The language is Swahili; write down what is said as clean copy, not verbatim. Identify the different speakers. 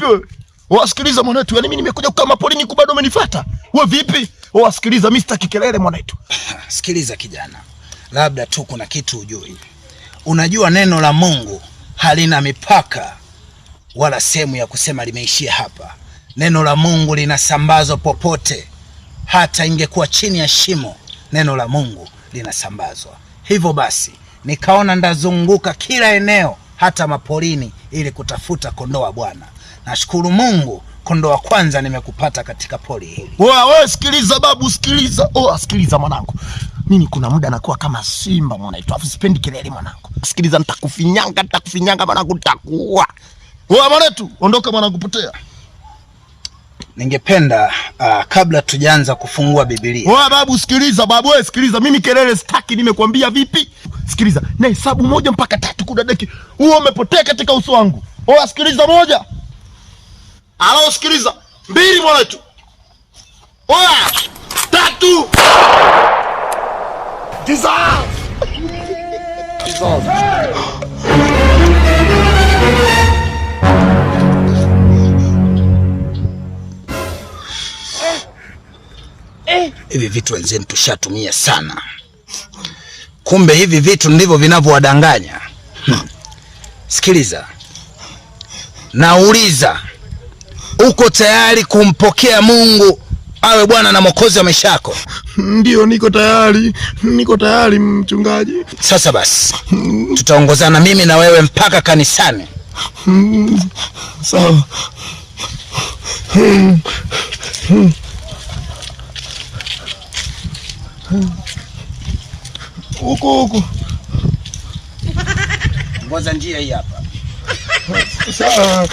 Speaker 1: vipi wewe? Wasikiliza mwanetu, yaani mimi nimekuja kama polini kubado umenifuata. Wewe vipi? Wasikiliza, mimi sitaki kelele mwanetu.
Speaker 2: Sikiliza kijana. Labda tu kuna kitu ujui. Unajua neno la Mungu halina mipaka wala sehemu ya kusema limeishia hapa. Neno la Mungu linasambazwa popote. Hata ingekuwa chini ya shimo, neno la Mungu linasambazwa. Hivyo basi, nikaona ndazunguka kila eneo, hata mapolini, ili kutafuta kondoo wa Bwana. Nashukuru Mungu, kondoo wa kwanza nimekupata katika poli hili.
Speaker 1: Wewe sikiliza babu, sikiliza. Sikiliza mwanangu. Mimi kuna muda nakuwa kama simba mwanaitu. Afu sipendi kelele mwanangu. Sikiliza, nitakufinyanga mwanangu, nitakuua. Wewe mwanetu, ondoka mwanangu, potea.
Speaker 2: Ningependa kabla tujaanza kufungua Biblia.
Speaker 1: Wewe babu sikiliza, babu wewe sikiliza, mimi kelele sitaki, nimekwambia vipi? Sikiliza, na hesabu 1 mpaka 3 kudadeki. Wewe umepotea katika uso wangu. Sikiliza 1. Alao sikiliza 2 mwanetu. 3. Dissolve.
Speaker 2: Hivi vitu wenzenu tushatumia sana. Kumbe hivi vitu ndivyo vinavyowadanganya. Sikiliza. Nauliza, uko tayari kumpokea Mungu awe Bwana na Mwokozi wa maisha yako?
Speaker 1: Ndio, niko tayari mchungaji.
Speaker 2: Sasa basi, tutaongozana mimi na wewe mpaka kanisani.
Speaker 1: Sawa. Huko.
Speaker 2: Ngoja njia hii hapa.
Speaker 1: Sawa.